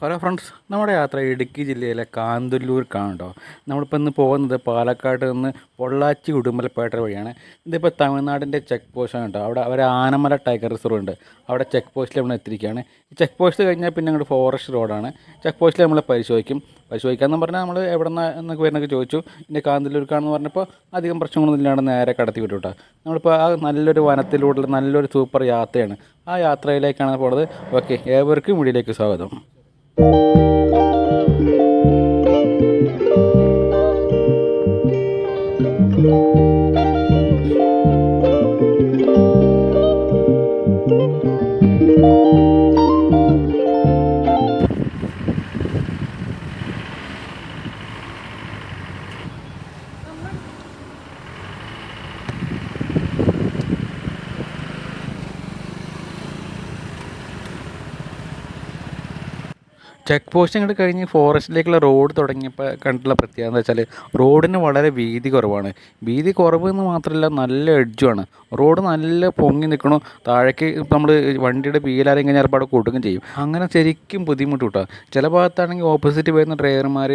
Hello friends, നമ്മുടെ യാത്ര ഇടുക്കി ജില്ലയിലെ കാന്തല്ലൂർക്കാണ് കേട്ടോ. നമ്മളിപ്പോൾ ഇന്ന് പോകുന്നത് പാലക്കാട് നിന്ന് പൊള്ളാച്ചി ഉടുമ്പൽപേട്ട വഴിയാണ്. ഇതിപ്പോൾ തമിഴ്നാടിൻ്റെ ചെക്ക് പോസ്റ്റാണ് കേട്ടോ. അവിടെ ഒരു ആനമല ടൈഗർ റിസർവ് ഉണ്ട്. അവിടെ ചെക്ക് പോസ്റ്റിൽ നമ്മൾ എത്തിയിരിക്കുകയാണ്. ഈ ചെക്ക് പോസ്റ്റ് കഴിഞ്ഞാൽ പിന്നെ അങ്ങോട്ട് ഫോറസ്റ്റ് റോഡാണ്. ചെക്ക് പോസ്റ്റിൽ നമ്മൾ പരിശോധിക്കാമെന്ന് പറഞ്ഞാൽ നമ്മൾ എവിടെ നിന്ന് എന്നൊക്കെ വരുന്നൊക്കെ ചോദിച്ചു. ഇൻ്റെ കാന്തല്ലൂർക്കാണെന്ന് പറഞ്ഞപ്പോൾ അധികം പ്രശ്നങ്ങളൊന്നും ഇല്ലാണ്ട് നേരെ കടത്തി വിട്ടു കേട്ടോ. നമ്മളിപ്പോൾ ആ നല്ലൊരു വനത്തിലൂടെ നല്ലൊരു സൂപ്പർ യാത്രയാണ്. ആ യാത്രയിലേക്കാണ് പോകുന്നത്. ഓക്കെ, ഏവർക്കും വീഡിയോയിലേക്ക് സ്വാഗതം. ചെക്ക് പോസ്റ്റ് അങ്ങോട്ട് കഴിഞ്ഞ് ഫോറസ്റ്റിലേക്കുള്ള റോഡ് തുടങ്ങിയപ്പോൾ കണ്ടിട്ടുള്ള പ്രത്യേകത എന്താ വെച്ചാൽ റോഡിന് വളരെ വീതി കുറവാണ്. വീതി കുറവ് എന്ന് മാത്രമല്ല, നല്ല എഡ്ജുമാണ്. റോഡ് നല്ല പൊങ്ങി നിൽക്കണു. താഴേക്ക് ഇപ്പം നമ്മൾ വണ്ടിയുടെ വീലാരെയും കഴിഞ്ഞാൽ ചിലപ്പോൾ അവിടെ കൊടുക്കുകയും ചെയ്യും. അങ്ങനെ ശരിക്കും ബുദ്ധിമുട്ട് കിട്ടുക. ചില ഭാഗത്താണെങ്കിൽ ഓപ്പോസിറ്റ് വരുന്ന ഡ്രൈവർമാർ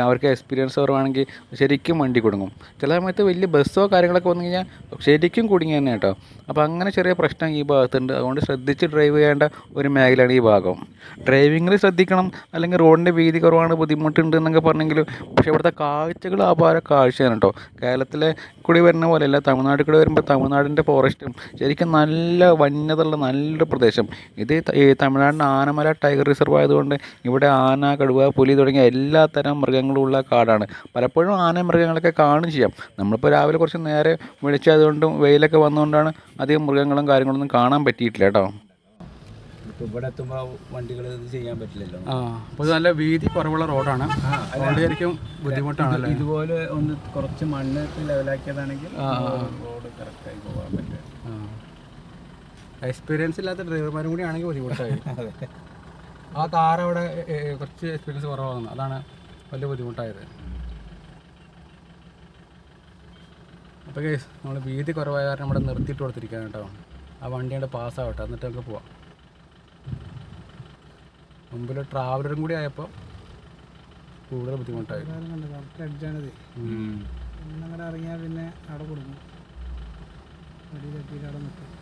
അവർക്ക് എക്സ്പീരിയൻസ് കുറവാണെങ്കിൽ ശരിക്കും വണ്ടി കൊടുക്കും. ചില സമയത്ത് വലിയ ബസ്സോ കാര്യങ്ങളൊക്കെ വന്നു കഴിഞ്ഞാൽ ശരിക്കും കുടുങ്ങി തന്നെ കേട്ടോ. അപ്പോൾ അങ്ങനെ ചെറിയ പ്രശ്നം ഈ ഭാഗത്തുണ്ട്. അതുകൊണ്ട് ശ്രദ്ധിച്ച് ഡ്രൈവ് ചെയ്യേണ്ട ഒരു മേഖലയാണ് ഈ ഭാഗം. ഡ്രൈവിങ്ങിൽ ശ്രദ്ധിക്കണം, അല്ലെങ്കിൽ റോഡിൻ്റെ വീതി കുറവാണ്, ബുദ്ധിമുട്ടുണ്ട് എന്നൊക്കെ പറഞ്ഞെങ്കിലും പക്ഷേ ഇവിടുത്തെ കാഴ്ചകൾ അപാര കാഴ്ചയാണ് കേട്ടോ. കേരളത്തിലെ കൂടി വരുന്ന പോലെയല്ല, തമിഴ്നാട്ടിൽ കൂടി വരുമ്പോൾ തമിഴ്നാടിൻ്റെ ഫോറസ്റ്റും ശരിക്കും നല്ല വന്യതയുള്ള നല്ലൊരു പ്രദേശം. ഇത് ഈ തമിഴ്നാടിൻ്റെ ആനമല ടൈഗർ റിസർവ് ആയതുകൊണ്ട് ഇവിടെ ആന, കടുവ, പുലി തുടങ്ങിയ എല്ലാ തരം മൃഗങ്ങളുള്ള കാടാണ്. പലപ്പോഴും ആന മൃഗങ്ങളൊക്കെ കാണും ചെയ്യാം. നമ്മളിപ്പോൾ രാവിലെ കുറച്ച് നേരെ വെളിച്ചതുകൊണ്ടും വെയിലൊക്കെ വന്നുകൊണ്ടാണ് അധികം മൃഗങ്ങളും കാര്യങ്ങളൊന്നും കാണാൻ പറ്റിയിട്ടില്ല കേട്ടോ. ഇവിടെ എത്തുമ്പോൾ വണ്ടികൾ ഇത് ചെയ്യാൻ പറ്റില്ലല്ലോ. അപ്പോൾ നല്ല വീതി കുറവുള്ള റോഡാണ്. അതുകൊണ്ട് ശരിക്കും ബുദ്ധിമുട്ടാണല്ലോ. ഇതുപോലെ ഒന്ന് കുറച്ച് മണ്ണ് ലെവലാക്കിയതാണെങ്കിൽ റോഡ് കറക്റ്റായി പോകാൻ പറ്റും. എക്സ്പീരിയൻസ് ഇല്ലാത്ത ഡ്രൈവർമാരും കൂടി ആണെങ്കിൽ ബുദ്ധിമുട്ടായി. ആ താരവിടെ കുറച്ച് എക്സ്പീരിയൻസ് കുറവാണ്, അതാണ് വലിയ ബുദ്ധിമുട്ടായത്. അപ്പോൾ നമ്മൾ വീതി കുറവായ കാരണം ഇവിടെ നിർത്തിയിട്ട് കൊടുത്തിരിക്കുകയാണ് കേട്ടോ. ആ വണ്ടിയുടെ പാസ്സാവട്ടെ, എന്നിട്ട് നമുക്ക് പോവാം. മുമ്പിൽ ട്രാവലറും കൂടി ആയപ്പോൾ കൂടുതൽ ബുദ്ധിമുട്ടായി. എഡ്ജാണിത്. അങ്ങനെ ഇറങ്ങിയാൽ പിന്നെ അവിടെ കൊടുക്കും, വടി തട്ടിയിട്ട് അവിടെ നിൽക്കും.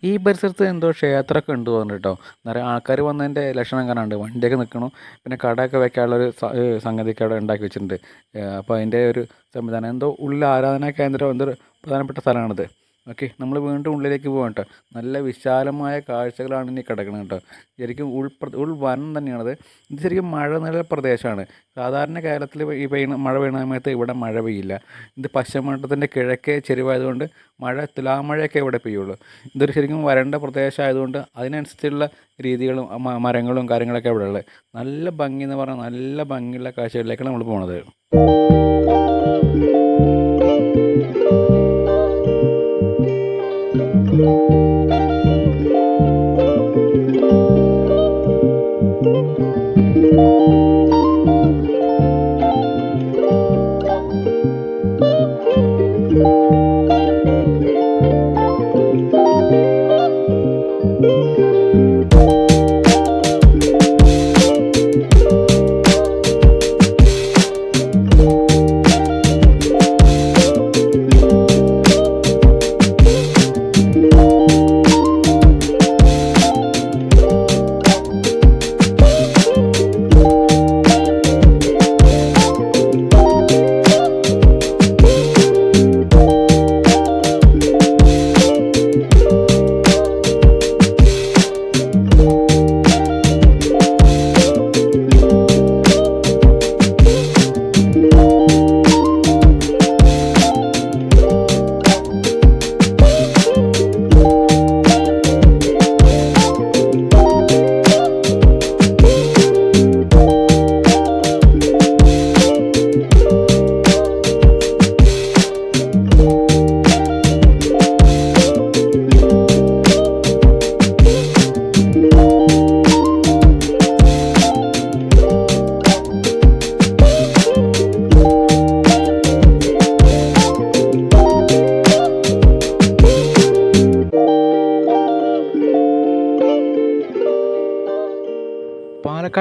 ഈ പരിസരത്ത് എന്തോ ക്ഷേത്രമൊക്കെ ഉണ്ട് തോന്നുന്നു കേട്ടോ. നിറയെ ആൾക്കാർ വന്നതിൻ്റെ ലക്ഷണം കാണാനുണ്ട്. വണ്ടിയൊക്കെ നിൽക്കണു, പിന്നെ കടയൊക്കെ വെക്കാനുള്ളൊരു സംഗതിയൊക്കെ അവിടെ ഉണ്ടാക്കി വെച്ചിട്ടുണ്ട്. അപ്പോൾ അതിൻ്റെ ഒരു സംവിധാനം, എന്തോ ഉള്ളിൽ ആരാധനാ കേന്ദ്രം, എന്തോ പ്രധാനപ്പെട്ട സ്ഥലമാണിത്. ഓക്കെ, നമ്മൾ വീണ്ടും ഉള്ളിലേക്ക് പോകാം കേട്ടോ. നല്ല വിശാലമായ കാഴ്ചകളാണ് ഇനി കിടക്കുന്നത് കേട്ടോ. ശരിക്കും ഉൾവനം തന്നെയാണത്. ഇത് ശരിക്കും മഴനിഴൽ പ്രദേശമാണ്. സാധാരണ കേരളത്തിൽ ഈ മഴ പെയ്യുന്ന സമയത്ത് ഇവിടെ മഴ പെയ്യില്ല. ഇത് പശ്ചിമഘട്ടത്തിൻ്റെ കിഴക്കേ ചെരിവായതുകൊണ്ട് തുലാമഴയൊക്കെ ഇവിടെ പെയ്യുള്ളൂ. ഇതൊരു ശരിക്കും വരണ്ട പ്രദേശമായതുകൊണ്ട് അതിനനുസരിച്ചുള്ള രീതികളും മരങ്ങളും കാര്യങ്ങളൊക്കെ ഇവിടെ ഉള്ളത്. നല്ല ഭംഗി എന്ന് പറഞ്ഞാൽ നല്ല ഭംഗിയുള്ള കാഴ്ചകളിലേക്കാണ് നമ്മൾ പോകുന്നത്.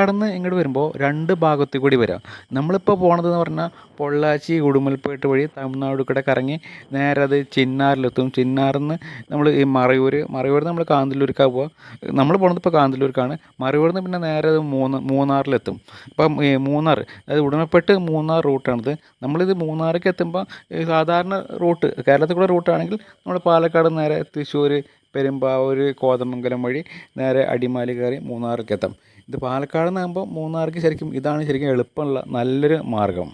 പാലക്കാട് നിന്ന് ഇങ്ങോട്ട് വരുമ്പോൾ രണ്ട് ഭാഗത്തു കൂടി വരാം. നമ്മളിപ്പോൾ പോണതെന്ന് പറഞ്ഞാൽ പൊള്ളാച്ചി ഉടുമൽപേട്ട് വഴി തമിഴ്നാട് കൂടെ കറങ്ങി നേരെ അത് ചിന്നാറിലെത്തും. ചിന്നാറിൽ നിന്ന് നമ്മൾ ഈ മറയൂരിൽ നിന്ന് നമ്മൾ കാന്തല്ലൂർക്കാണ് പോവുക. നമ്മൾ പോണത് ഇപ്പോൾ കാന്തല്ലൂർക്കാണ്. മറയൂരിൽ നിന്ന് പിന്നെ നേരെ അത് മൂന്നാറിലെത്തും. ഇപ്പം ഈ മൂന്നാർ, അതായത് ഉടുമൽപേട്ട് മൂന്നാർ റൂട്ടാണിത്. നമ്മളിത് മൂന്നാർക്ക് എത്തുമ്പോൾ സാധാരണ റൂട്ട് കേരളത്തിൽ കൂടെ റൂട്ടാണെങ്കിൽ നമ്മൾ പാലക്കാട് നേരെ തൃശ്ശൂർ, പെരുമ്പാവൂർ, കോതമംഗലം വഴി നേരെ അടിമാലി കയറി മൂന്നാർക്ക് എത്താം. ഇത് പാലക്കാട് നിന്നാകുമ്പോൾ മൂന്നാർക്ക് ഇതാണ് ശരിക്കും എളുപ്പമുള്ള നല്ലൊരു മാർഗം.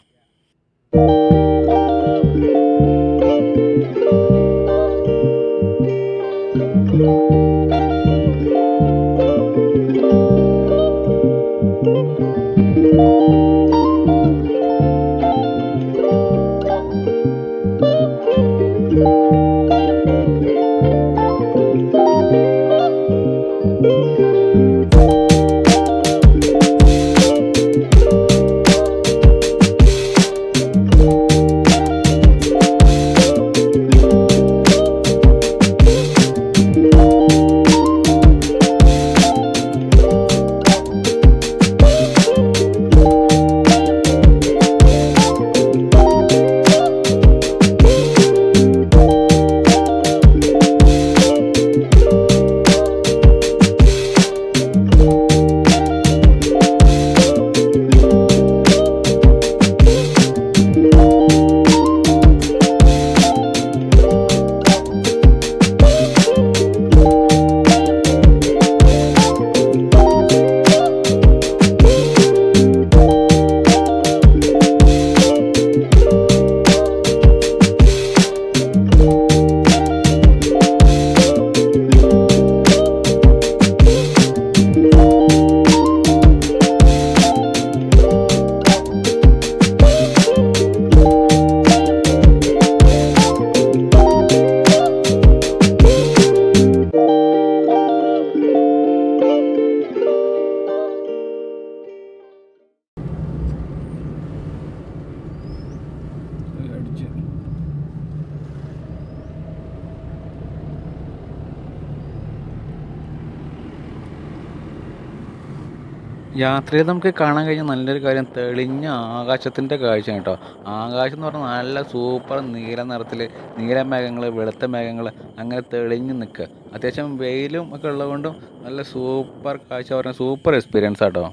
യാത്രയിൽ നമുക്ക് കാണാൻ കഴിഞ്ഞ നല്ലൊരു കാര്യം തെളിഞ്ഞ ആകാശത്തിൻ്റെ കാഴ്ചയാണ് കേട്ടോ. ആകാശം എന്ന് പറഞ്ഞാൽ നല്ല സൂപ്പർ നീല നിറത്തിൽ, നീല മേഘങ്ങൾ, വെളുത്ത മേഘങ്ങൾ അങ്ങനെ തെളിഞ്ഞ് നിൽക്കുക. അത്യാവശ്യം വെയിലും ഒക്കെ ഉള്ളതുകൊണ്ടും നല്ല സൂപ്പർ കാഴ്ച, പറഞ്ഞാൽ സൂപ്പർ എക്സ്പീരിയൻസ് ആട്ടോ.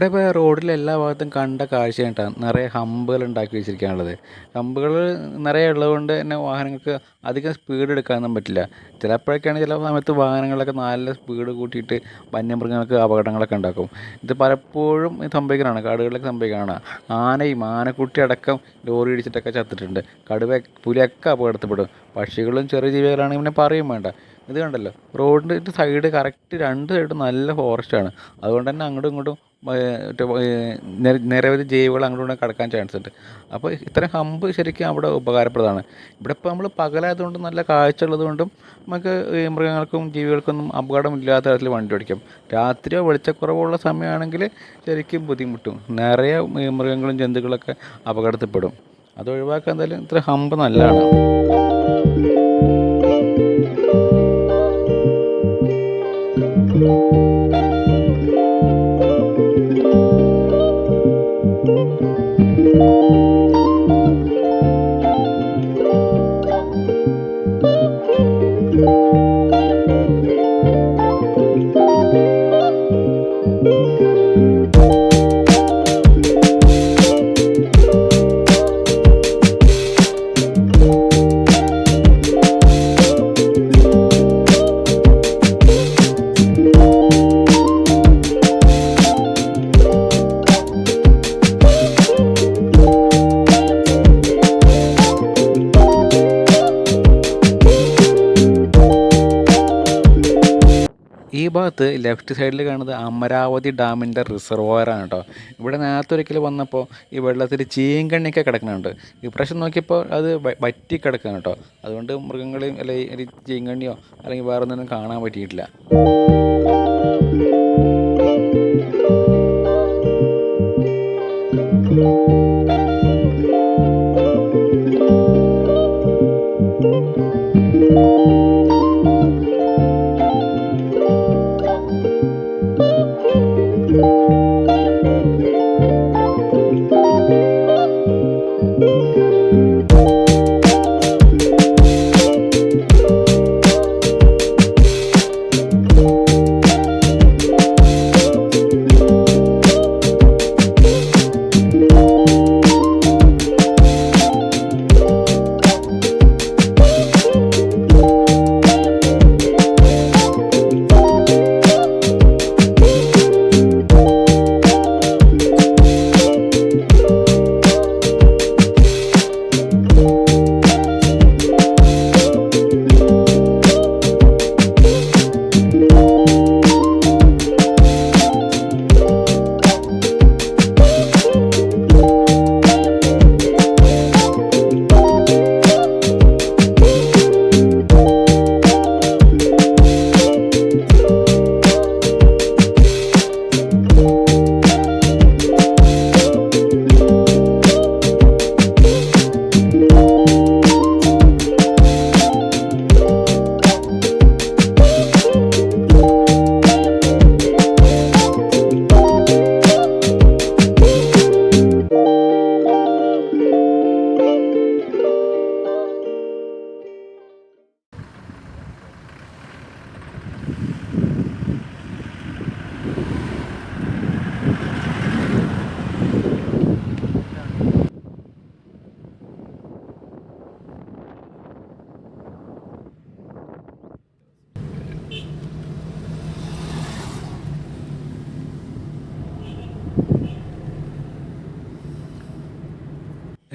ഇവിടെ ഇപ്പോൾ റോഡിൽ എല്ലാ ഭാഗത്തും കണ്ട കാഴ്ചയാണ് കേട്ടോ, നിറയെ ഹമ്പുകൾ ഉണ്ടാക്കി വെച്ചിരിക്കുകയാണുള്ളത്. ഹമ്പുകൾ നിറയെ ഉള്ളതുകൊണ്ട് തന്നെ വാഹനങ്ങൾക്ക് അധികം സ്പീഡ് എടുക്കാനൊന്നും പറ്റില്ല. ചിലപ്പോഴൊക്കെയാണ് ചില സമയത്ത് വാഹനങ്ങളൊക്കെ നല്ല സ്പീഡ് കൂട്ടിയിട്ട് വന്യമൃഗങ്ങൾക്ക് അപകടങ്ങളൊക്കെ ഉണ്ടാക്കും. ഇത് പലപ്പോഴും സംഭവിക്കുന്നതാണ്, കാടുകളിലൊക്കെ സംഭവിക്കുന്നതാണ്. ആനക്കുട്ടി അടക്കം ലോറി ഇടിച്ചിട്ടൊക്കെ ചത്തിട്ടുണ്ട്. കടുവ, പുലിയൊക്കെ അപകടത്തിൽപ്പെടും. പക്ഷികളും ചെറിയ ജീവികളാണെങ്കിൽ പിന്നെ പറയും വേണ്ട. ഇത് കണ്ടല്ലോ, റോഡിൻ്റെ സൈഡ് കറക്റ്റ് രണ്ട് സൈഡും നല്ല ഫോറസ്റ്റാണ്. അതുകൊണ്ട് തന്നെ അങ്ങോട്ടും ഇങ്ങോട്ടും നിരവധി ജീവികൾ അങ്ങോട്ടും ഇങ്ങോട്ടും കടക്കാൻ ചാൻസ് ഉണ്ട്. അപ്പോൾ ഇത്തരം ഹമ്പ് ശരിക്കും അവിടെ ഉപകാരപ്രദമാണ്. ഇവിടെ ഇപ്പോൾ നമ്മൾ പകലായതുകൊണ്ടും നല്ല കാഴ്ച ഉള്ളതുകൊണ്ടും നമുക്ക് ഈ മൃഗങ്ങൾക്കും ജീവികൾക്കൊന്നും അപകടമില്ലാത്ത തരത്തിൽ വണ്ടി ഓടിക്കാം. രാത്രിയോ വെളിച്ചക്കുറവുള്ള സമയമാണെങ്കിൽ ശരിക്കും ബുദ്ധിമുട്ടും, നിറയെ മൃഗങ്ങളും ജന്തുക്കളൊക്കെ അപകടത്തിൽപ്പെടും. അത് ഒഴിവാക്കാൻ എന്തായാലും ഇത്ര ഹമ്പ് നല്ലതാണ്. ഈ ഭാഗത്ത് ലെഫ്റ്റ് സൈഡിൽ കാണുന്നത് അമരാവതി ഡാമിൻ്റെ റിസർവോയറാണ് കേട്ടോ. ഇവിടെ നേരത്തെ ഒരിക്കൽ വന്നപ്പോൾ ഈ വെള്ളത്തിൽ ചീങ്കണ്ണിയൊക്കെ കിടക്കുന്നുണ്ട്. ഇപ്രാവശ്യം നോക്കിയപ്പോൾ അത് വറ്റി കിടക്കുകയാണ് കേട്ടോ. അതുകൊണ്ട് മൃഗങ്ങളെയും അല്ലെങ്കിൽ ചീങ്കണ്ണിയോ അല്ലെങ്കിൽ വേറെ ഒന്നും കാണാൻ പറ്റിയിട്ടില്ല.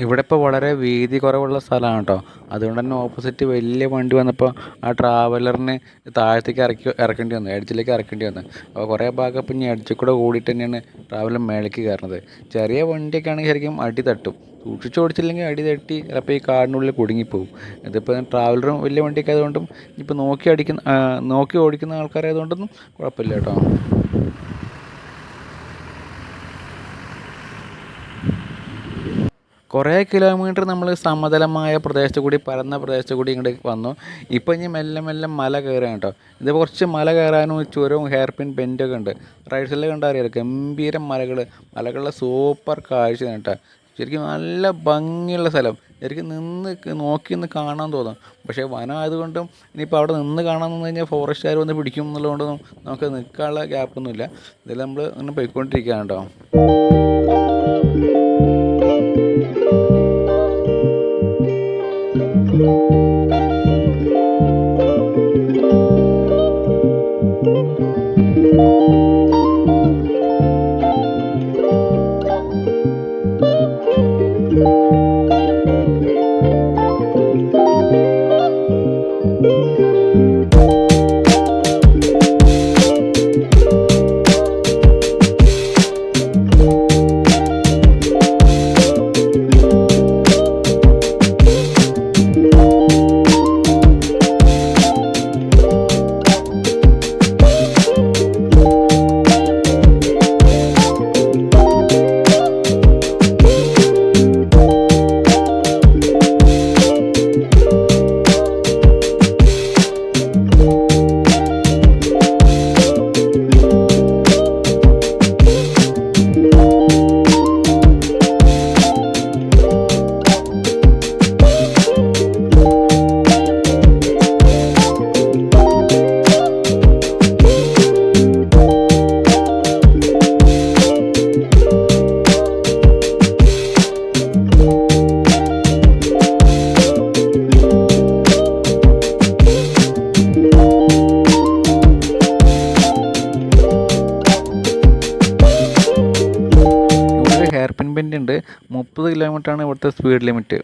ഇവിടെ ഇപ്പോൾ വളരെ വീതി കുറവുള്ള സ്ഥലമാണ് കേട്ടോ. അതുകൊണ്ട് തന്നെ ഓപ്പോസിറ്റ് വലിയ വണ്ടി വന്നപ്പോൾ ആ ട്രാവലറിന് താഴത്തേക്ക് ഇറക്കേണ്ടി വന്നു, എഡ്ജിലേക്ക് ഇറക്കേണ്ടി വന്നു. അപ്പോൾ കുറേ ഭാഗം ഇപ്പം ഇനി എഡ്ജിൽ കൂടെ ഓടിയിട്ട് തന്നെയാണ് ട്രാവലർ മേലേക്ക് കയറുന്നത്. ചെറിയ വണ്ടിയൊക്കെ ആണെങ്കിൽ ശരിക്കും അടി തട്ടും. സൂക്ഷിച്ച് ഓടിച്ചില്ലെങ്കിൽ അടി തട്ടി ചിലപ്പോൾ ഈ കാടിനുള്ളിൽ കുടുങ്ങിപ്പോവും. ഇതിപ്പോൾ ട്രാവലറും വലിയ വണ്ടിയൊക്കെ ആയതുകൊണ്ടും ഇപ്പോൾ നോക്കി ഓടിക്കുന്ന ആൾക്കാരായതുകൊണ്ടൊന്നും കുഴപ്പമില്ല കേട്ടോ. കുറേ കിലോമീറ്റർ നമ്മൾ സമതലമായ പ്രദേശത്ത് കൂടി, പരന്ന പ്രദേശത്ത് കൂടി ഇങ്ങോട്ട് വന്നു. ഇപ്പോൾ ഇനി മെല്ലെ മെല്ലെ മല കയറുകയാണ് കേട്ടോ. ഇത് കുറച്ച് മല കയറാനും ചുരവും ഹെയർ പിൻ ബെൻഡൊക്കെ ഉണ്ട്. റൈറ്റ് സൈഡിൽ കണ്ടാൽ അറിയാം, ഗംഭീര മലകളുടെ സൂപ്പർ കാഴ്ചയാണ് കേട്ടോ. ശരിക്കും നല്ല ഭംഗിയുള്ള സ്ഥലം, ശരിക്കും നോക്കി നിന്ന് കാണാൻ തോന്നും. പക്ഷേ വനം ആയതുകൊണ്ടും ഇനിയിപ്പോൾ അവിടെ നിന്ന് കാണാൻ നിന്ന് കഴിഞ്ഞാൽ ഫോറസ്റ്റുകാർ വന്ന് പിടിക്കും എന്നുള്ളതുകൊണ്ടൊന്നും നമുക്ക് നിൽക്കാനുള്ള ഗ്യാപ്പൊന്നുമില്ല. ഇതെല്ലാം നമ്മൾ ഇങ്ങനെ പോയിക്കൊണ്ടിരിക്കുകയാണ് കേട്ടോ. ഹെയർ പിൻ ബെൻഡ് ഉണ്ട്. 30 കിലോമീറ്ററാണ് ഇവിടുത്തെ സ്പീഡ് ലിമിറ്റ്.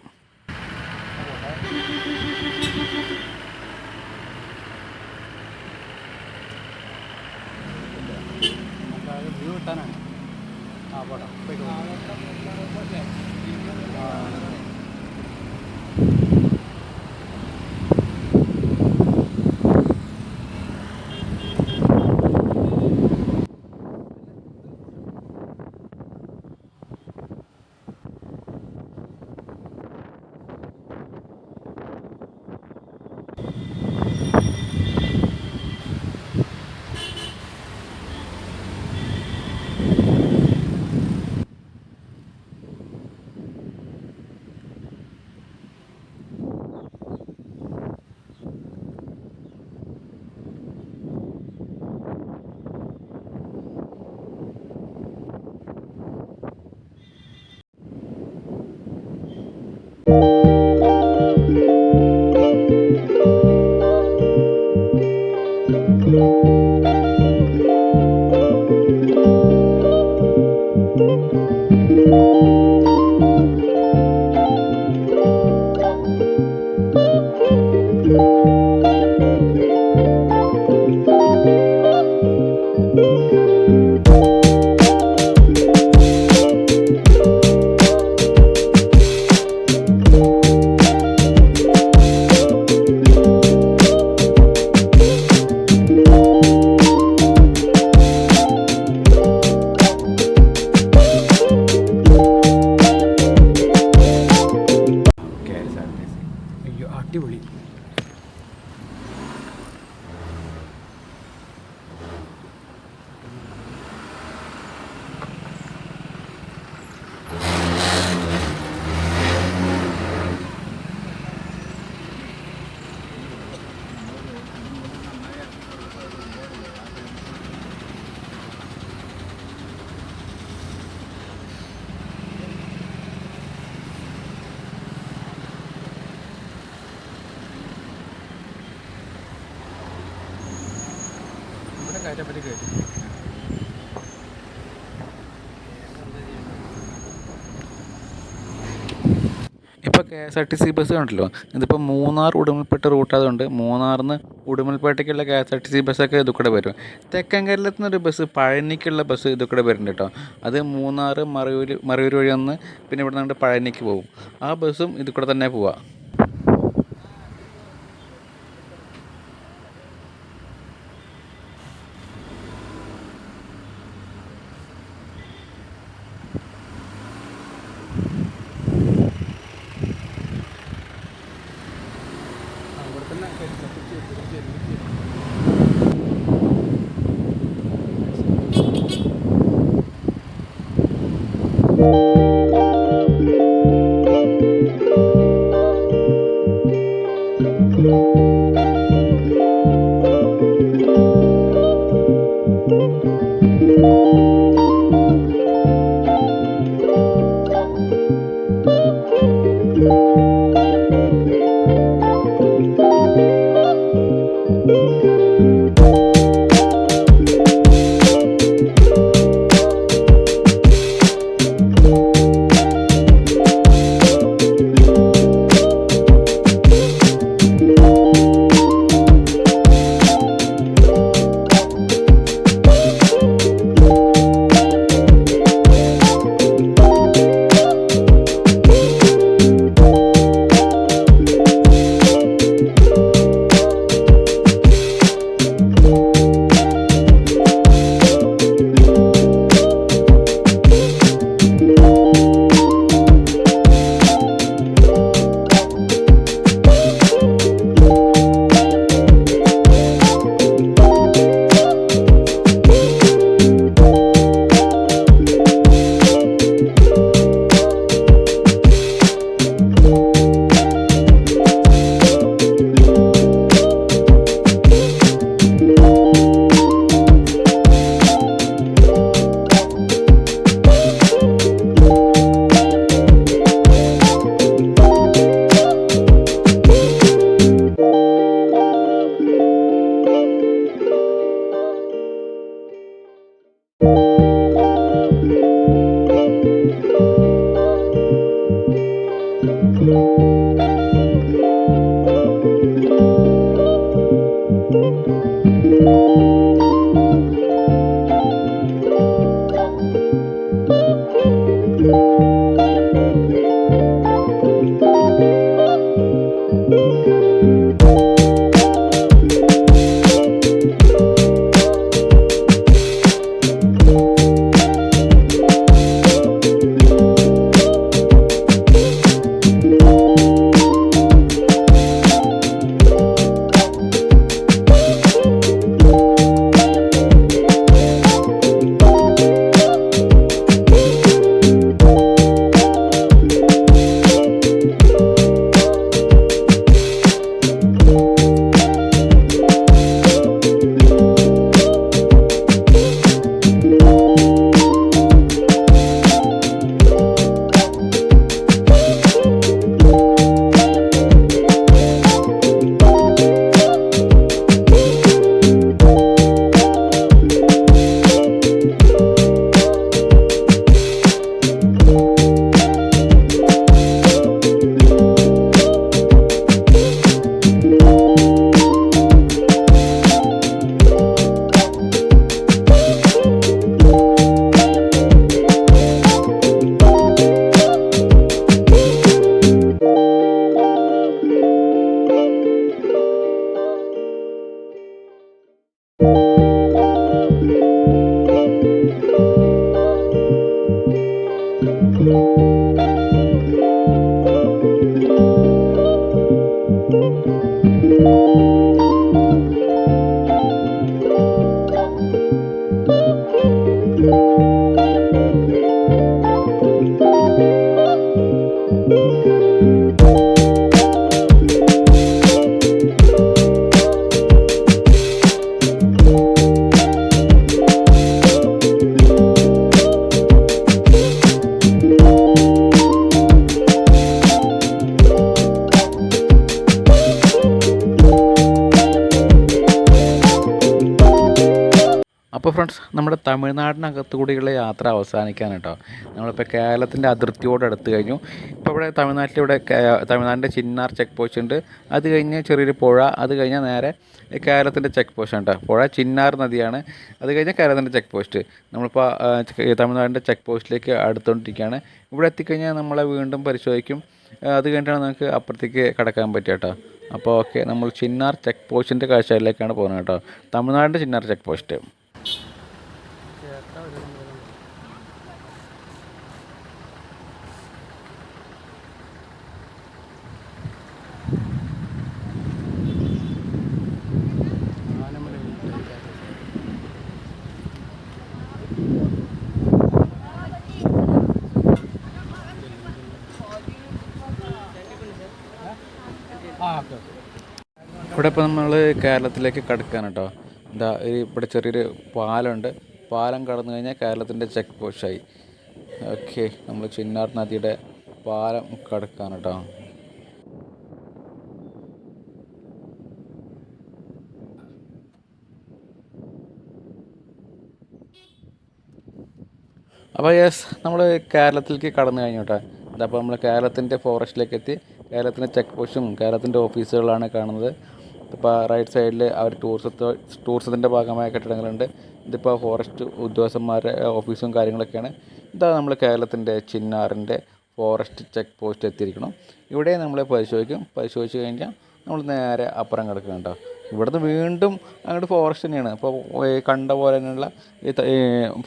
അടിപൊളി. കയറ്റപ്പറ്റി കയറ്റി ഇപ്പോൾ KSRTC ബസ് കണ്ടല്ലോ. ഇതിപ്പോൾ മൂന്നാർ ഉടുമൽപേട്ട റൂട്ട് ആയതുകൊണ്ട് മൂന്നാറിൽ നിന്ന് ഉടുമൽപേട്ടയ്ക്കുള്ള KSRTC ബസ്സൊക്കെ ഇതിൽ കൂടെ വരും. തെക്കൻ കേരളത്തിൽ നിന്നൊരു ബസ്, പഴനിക്കുള്ള ബസ് ഇതിൽ കൂടെ വരുന്നുണ്ട് കേട്ടോ. അത് മൂന്നാർ മറയൂർ വഴി വന്ന് പിന്നെ ഇവിടെ നിന്ന് പഴനിക്ക് പോകും. ആ ബസ്സും ഇതിൽ കൂടെ തന്നെ പോവാം. അപ്പോൾ ഫ്രണ്ട്സ്, നമ്മുടെ തമിഴ്നാടിനകത്തു കൂടിയുള്ള യാത്ര അവസാനിക്കാൻ കേട്ടോ. നമ്മളിപ്പോൾ കേരളത്തിൻ്റെ അതിർത്തിയോട് അടുത്ത് കഴിഞ്ഞു. ഇപ്പോൾ ഇവിടെ തമിഴ്നാട്ടിലിവിടെ തമിഴ്നാടിൻ്റെ ചിന്നാർ ചെക്ക് പോസ്റ്റ് ഉണ്ട്. അത് കഴിഞ്ഞ് ചെറിയൊരു പുഴ, അത് കഴിഞ്ഞാൽ നേരെ കേരളത്തിൻ്റെ ചെക്ക് പോസ്റ്റ് ഉണ്ട്. പുഴ ചിന്നാർ നദിയാണ്. അത് കഴിഞ്ഞാൽ കേരളത്തിൻ്റെ ചെക്ക് പോസ്റ്റ്. നമ്മളിപ്പോൾ തമിഴ്നാടിൻ്റെ ചെക്ക് പോസ്റ്റിലേക്ക് അടുത്തുകൊണ്ടിരിക്കുകയാണ്. ഇവിടെ എത്തിക്കഴിഞ്ഞാൽ നമ്മളെ വീണ്ടും പരിശോധിക്കും. അത് കഴിഞ്ഞിട്ടാണ് നമുക്ക് അപ്പുറത്തേക്ക് കടക്കാൻ പറ്റുക കേട്ടോ. അപ്പോൾ ഓക്കെ, നമ്മൾ ചിന്നാർ ചെക്ക് പോസ്റ്റിൻ്റെ കാഴ്ചയിലേക്കാണ് പോകുന്നത് കേട്ടോ. തമിഴ്നാടിൻ്റെ ചിന്നാർ ചെക്ക് പോസ്റ്റ്. ഇവിടെ ഇപ്പോൾ നമ്മൾ കേരളത്തിലേക്ക് കടക്കാൻ കേട്ടോ. എന്താ ഇവിടെ ചെറിയൊരു പാലമുണ്ട്. പാലം കടന്നു കഴിഞ്ഞാൽ കേരളത്തിൻ്റെ ചെക്ക് പോസ്റ്റായി. ഓക്കെ, നമ്മൾ ചിന്നാർ നദിയുടെ പാലം കടക്കാൻ കേട്ടോ. അപ്പോൾ യെസ്, നമ്മൾ കേരളത്തിലേക്ക് കടന്നു കഴിഞ്ഞു കേട്ടോ. അതപ്പോൾ നമ്മൾ കേരളത്തിൻ്റെ ഫോറസ്റ്റിലേക്ക് എത്തി. കേരളത്തിൻ്റെ ചെക്ക് പോസ്റ്റും കേരളത്തിൻ്റെ ഓഫീസുകളാണ് കാണുന്നത്. ഇപ്പോൾ റൈറ്റ് സൈഡിൽ അവർ ടൂറിസത്തിൻ്റെ ഭാഗമായ കെട്ടിടങ്ങളുണ്ട്. ഇതിപ്പോൾ ഫോറസ്റ്റ് ഉദ്യോഗസ്ഥന്മാരുടെ ഓഫീസും കാര്യങ്ങളൊക്കെയാണ്. ഇതാ നമ്മൾ കേരളത്തിൻ്റെ ചിന്നാറിൻ്റെ ഫോറസ്റ്റ് ചെക്ക് പോസ്റ്റ് എത്തിയിരിക്കണം. ഇവിടെ നമ്മൾ പരിശോധിച്ച് കഴിഞ്ഞാൽ നമ്മൾ നേരെ അപ്പുറം കിടക്കുന്നുണ്ടോ. ഇവിടുന്ന് വീണ്ടും അങ്ങോട്ട് ഫോറസ്റ്റ് തന്നെയാണ്. അപ്പോൾ കണ്ട പോലെ തന്നെയുള്ള ഈ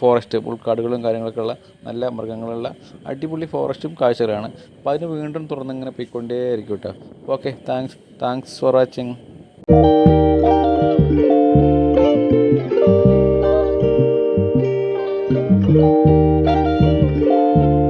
ഫോറസ്റ്റ് ഉൾക്കാടുകളും കാര്യങ്ങളൊക്കെ ഉള്ള നല്ല മൃഗങ്ങളുള്ള അടിപൊളി ഫോറസ്റ്റും കാഴ്ചകളാണ്. അപ്പോൾ അതിന് വീണ്ടും തുറന്നിങ്ങനെ പോയിക്കൊണ്ടേയിരിക്കും കേട്ടോ. Okay, thanks for watching.